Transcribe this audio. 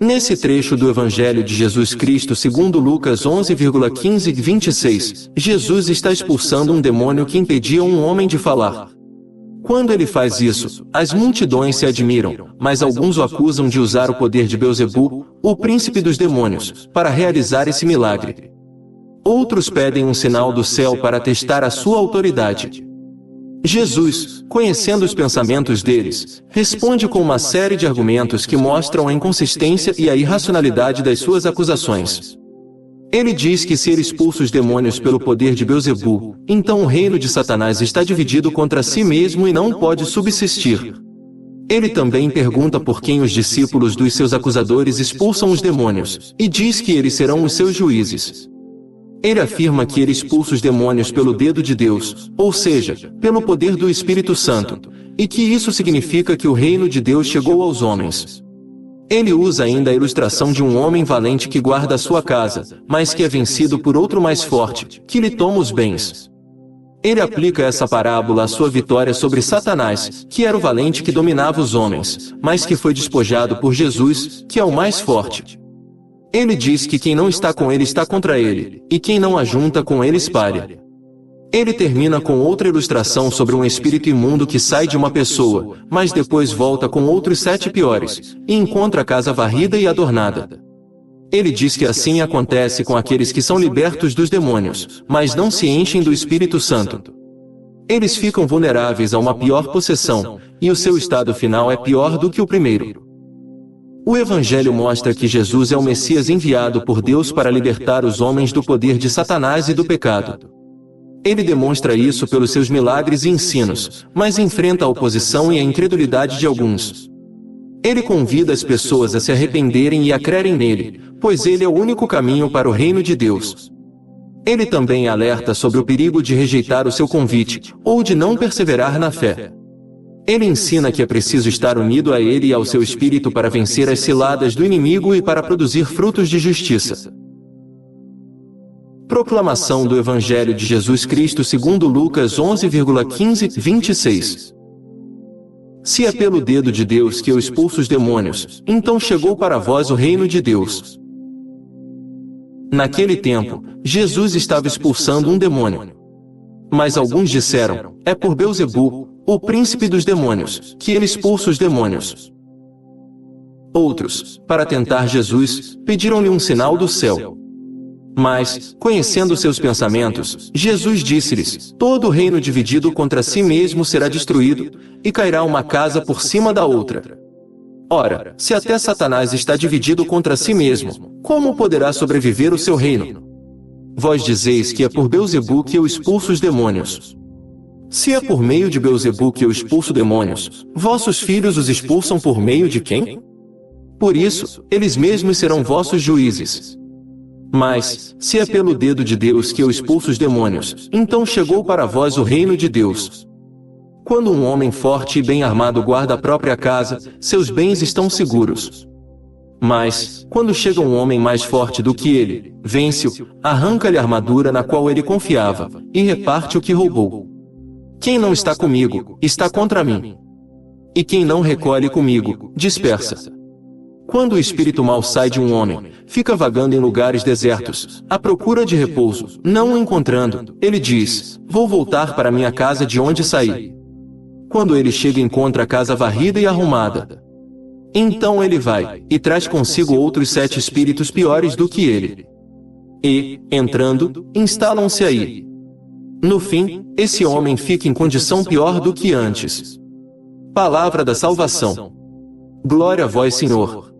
Nesse trecho do Evangelho de Jesus Cristo segundo Lucas 11,15-26, Jesus está expulsando um demônio que impedia um homem de falar. Quando ele faz isso, as multidões se admiram, mas alguns o acusam de usar o poder de Beelzebu, o príncipe dos demônios, para realizar esse milagre. Outros pedem um sinal do céu para testar a sua autoridade. Jesus, conhecendo os pensamentos deles, responde com uma série de argumentos que mostram a inconsistência e a irracionalidade das suas acusações. Ele diz que se ele expulsa os demônios pelo poder de Beelzebu, então o reino de Satanás está dividido contra si mesmo e não pode subsistir. Ele também pergunta por quem os discípulos dos seus acusadores expulsam os demônios, e diz que eles serão os seus juízes. Ele afirma que ele expulsa os demônios pelo dedo de Deus, ou seja, pelo poder do Espírito Santo, e que isso significa que o reino de Deus chegou aos homens. Ele usa ainda a ilustração de um homem valente que guarda a sua casa, mas que é vencido por outro mais forte, que lhe toma os bens. Ele aplica essa parábola à sua vitória sobre Satanás, que era o valente que dominava os homens, mas que foi despojado por Jesus, que é o mais forte. Ele diz que quem não está com ele está contra ele, e quem não ajunta com ele espalha. Ele termina com outra ilustração sobre um espírito imundo que sai de uma pessoa, mas depois volta com outros 7 piores, e encontra a casa varrida e adornada. Ele diz que assim acontece com aqueles que são libertos dos demônios, mas não se enchem do Espírito Santo. Eles ficam vulneráveis a uma pior possessão, e o seu estado final é pior do que o primeiro. O Evangelho mostra que Jesus é o Messias enviado por Deus para libertar os homens do poder de Satanás e do pecado. Ele demonstra isso pelos seus milagres e ensinos, mas enfrenta a oposição e a incredulidade de alguns. Ele convida as pessoas a se arrependerem e a crerem nele, pois ele é o único caminho para o reino de Deus. Ele também alerta sobre o perigo de rejeitar o seu convite, ou de não perseverar na fé. Ele ensina que é preciso estar unido a ele e ao seu espírito para vencer as ciladas do inimigo e para produzir frutos de justiça. Proclamação do Evangelho de Jesus Cristo segundo Lucas 11,15-26. Se é pelo dedo de Deus que eu expulso os demônios, então chegou para vós o reino de Deus. Naquele tempo, Jesus estava expulsando um demônio. Mas alguns disseram, é por Beelzebu, o príncipe dos demônios, que ele expulsa os demônios. Outros, para tentar Jesus, pediram-lhe um sinal do céu. Mas, conhecendo seus pensamentos, Jesus disse-lhes, todo reino dividido contra si mesmo será destruído, e cairá uma casa por cima da outra. Ora, se até Satanás está dividido contra si mesmo, como poderá sobreviver o seu reino? Vós dizeis que é por Beelzebu que eu expulso os demônios. Se é por meio de Beelzebu que eu expulso demônios, vossos filhos os expulsam por meio de quem? Por isso, eles mesmos serão vossos juízes. Mas, se é pelo dedo de Deus que eu expulso os demônios, então chegou para vós o reino de Deus. Quando um homem forte e bem armado guarda a própria casa, seus bens estão seguros. Mas, quando chega um homem mais forte do que ele, vence-o, arranca-lhe a armadura na qual ele confiava, e reparte o que roubou. Quem não está comigo, está contra mim. E quem não recolhe comigo, dispersa. Quando o espírito mau sai de um homem, fica vagando em lugares desertos, à procura de repouso, não o encontrando, ele diz, vou voltar para minha casa de onde saí. Quando ele chega encontra a casa varrida e arrumada. Então ele vai, e traz consigo outros 7 espíritos piores do que ele. E, entrando, instalam-se aí. No fim, esse homem fica em condição pior do que antes. Palavra da salvação. Glória a vós, Senhor.